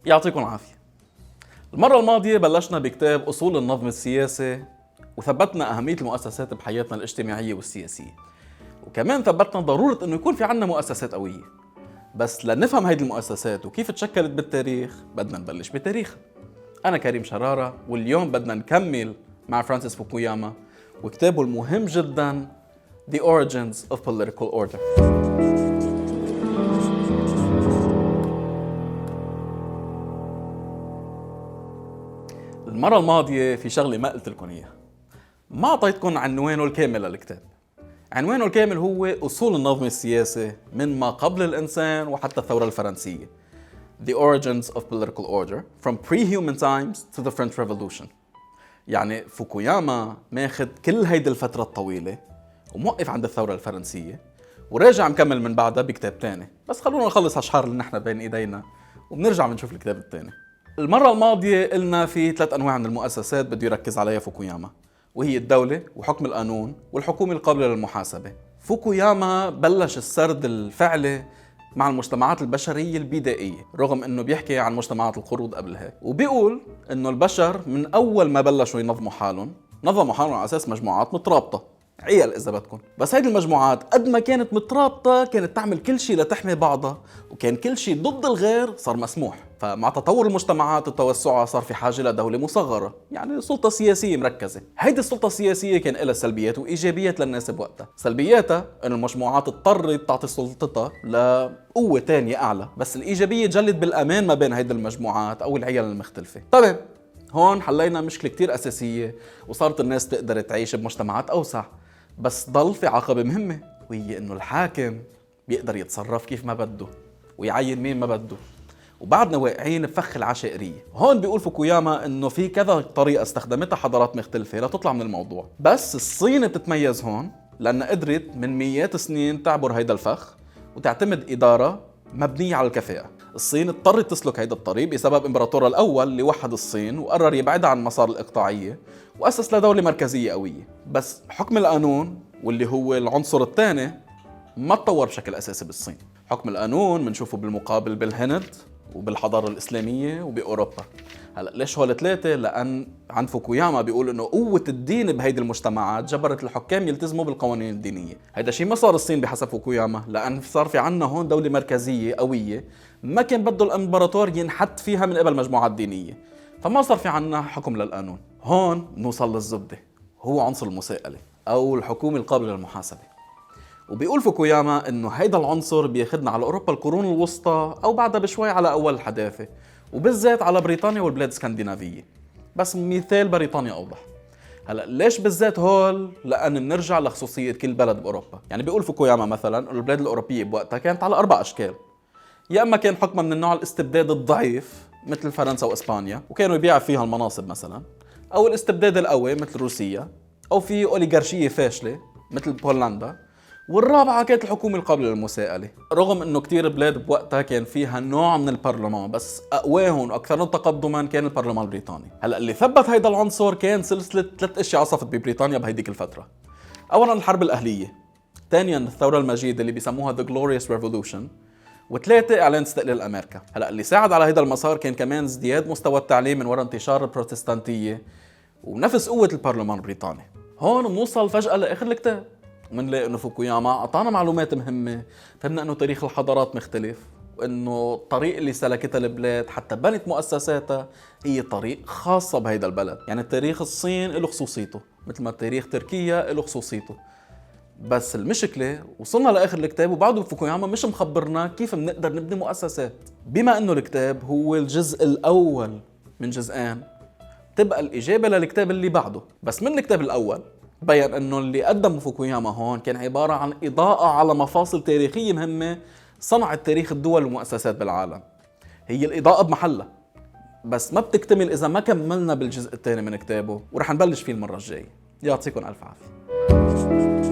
يعطيكم العافية. المرة الماضية بلشنا بكتاب أصول النظم السياسي، وثبتنا أهمية المؤسسات بحياتنا الاجتماعية والسياسية، وكمان ثبتنا ضرورة إنه يكون في عنا مؤسسات قوية. بس لنفهم هيدي المؤسسات وكيف تشكلت بالتاريخ بدنا نبلش بتاريخها. أنا كريم شرارة، واليوم بدنا نكمل مع فرانسيس فوكوياما وكتابه المهم جدا The Origins of Political Order. المرة الماضية في شغلة ما قلت لكم إياها، ما أعطيتكم عنوانه الكامل للكتاب. عنوانه الكامل هو أصول النظم السياسي من ما قبل الإنسان وحتى الثورة الفرنسية. The Origins of Political Order from Pre-Human Times to the French Revolution. يعني فوكوياما ماخد كل هيدي الفترة الطويلة وموقف عند الثورة الفرنسية وراجع مكمل من بعدها بكتاب تاني. بس خلونا نخلص هالشهر اللي نحن بين إيدينا وبنرجع بنشوف الكتاب التاني. المرة الماضية قلنا في 3 أنواع من المؤسسات بده يركز عليها فوكوياما، وهي الدولة وحكم القانون والحكومة القابلة للمحاسبة. فوكوياما بلش السرد الفعلي مع المجتمعات البشرية البدائية، رغم انه بيحكي عن مجتمعات القرود قبل هيك، وبيقول انه البشر من اول ما بلشوا ينظموا حالهم على اساس مجموعات مترابطة، عيال اذا بدكم. بس هيدي المجموعات قد ما كانت مترابطة كانت تعمل كل شيء لتحمي بعضها، وكان كل شيء ضد الغير صار مسموح. فمع تطور المجتمعات وتوسعها صار في حاجة لدولة مصغرة، يعني سلطة سياسية مركزة. هيدي السلطة السياسية كان لها سلبيات وإيجابيات للناس بوقتها. سلبياتها إنه المجموعات اضطرت تعطي سلطتها لقوة تانية أعلى، بس الإيجابية جلت بالأمان ما بين هيدي المجموعات أو العيال المختلفة. طيب هون حلينا مشكلة كتير أساسية وصارت الناس تقدر تعيش بمجتمعات أوسع، بس ضل في عقبة مهمة، وهي إنه الحاكم بيقدر يتصرف كيف ما بده ويعين مين ما بده، وبعدنا واقعين بفخ العشائرية. هون بيقول فوكوياما إنه في كذا طريقة استخدمتها حضارات مختلفة لتطلع من الموضوع، بس الصين بتتميز هون لأنها قدرت من مئات السنين تعبر هيدا الفخ وتعتمد إدارة مبنية على الكفاءة. الصين اضطرت تسلك هيدا الطريق بسبب إمبراطورها الأول اللي وحد الصين وقرر يبعدها عن مسار الإقطاعية وأسس لدولة مركزية قوية. بس حكم القانون واللي هو العنصر الثاني ما تطور بشكل أساسي بالصين. حكم القانون بنشوفه بالمقابل بالهند وبالحضارة الإسلامية وبأوروبا. هلا ليش هول 3؟ لأن عند فوكوياما بيقول إنه قوة الدين بهيدي المجتمعات جبرت الحكام يلتزموا بالقوانين الدينية. هيدا شيء ما صار الصين بحسب فوكوياما، لأن صار في عنا هون دولة مركزية قوية ما كان بده الإمبراطور ينحط فيها من قبل مجموعات دينية، فما صار في عنا حكم للقانون. هون نوصل للزبدة، هو عنصر المساءلة أو الحكومة القابلة للمحاسبة. وبيقول فوكوياما انه هيدا العنصر بياخدنا على اوروبا القرون الوسطى او بعدها بشوي على اول الحداثه، وبالذات على بريطانيا والبلاد الاسكندنافيه. بس مثال بريطانيا اوضح. هلا ليش بالذات هول؟ لان بنرجع لخصوصيه كل بلد باوروبا. يعني بيقول فوكوياما مثلا البلاد الاوروبيه بوقتها كانت على 4 اشكال. يا اما كان حكمها من النوع الاستبداد الضعيف مثل فرنسا واسبانيا وكانوا يبيعوا فيها المناصب مثلا، او الاستبداد القوي مثل روسيا، او في اوليغارشيه فاشله مثل بولندا، والرابعة كانت الحكومة القابلة للمساءلة. رغم انه كتير بلاد بوقتها كان فيها نوع من البرلمان، بس اقواهم واكثرهم تقدما كان البرلمان البريطاني. هلا اللي ثبت هيدا العنصر كان سلسلة 3 اشياء عصفت ببريطانيا بهيديك الفترة. اولا الحرب الاهلية، ثانيا الثورة المجيدة اللي بيسموها The Glorious Revolution، وثلاثة اعلان استقلال امريكا. هلا اللي ساعد على هيدا المسار كان كمان ازدياد مستوى التعليم من وراء انتشار البروتستانتية ونفس قوة البرلمان البريطاني. هون بنوصل فجأة لاخر الكتاب ومنلاقي انه فوكوياما اعطانا معلومات مهمه. فهمنا انه تاريخ الحضارات مختلف، وانه الطريق اللي سلكتها البلاد حتى بنت مؤسساتها هي طريق خاصه بهيدا البلد. يعني تاريخ الصين له خصوصيته مثل ما تاريخ تركيا له خصوصيته. بس المشكله وصلنا لاخر الكتاب وبعده فوكوياما مش مخبرنا كيف بنقدر نبني مؤسسات. بما انه الكتاب هو الجزء الاول من جزئين، تبقى الاجابه للكتاب اللي بعده. بس من الكتاب الاول بيّن انه اللي قدمه فوكوياما هون كان عبارة عن إضاءة على مفاصل تاريخية مهمة صنعت تاريخ الدول والمؤسسات بالعالم. هي الإضاءة بمحلها، بس ما بتكتمل إذا ما كملنا بالجزء الثاني من كتابه، ورح نبلش فيه المرة الجاية. يعطيكم ألف عافية.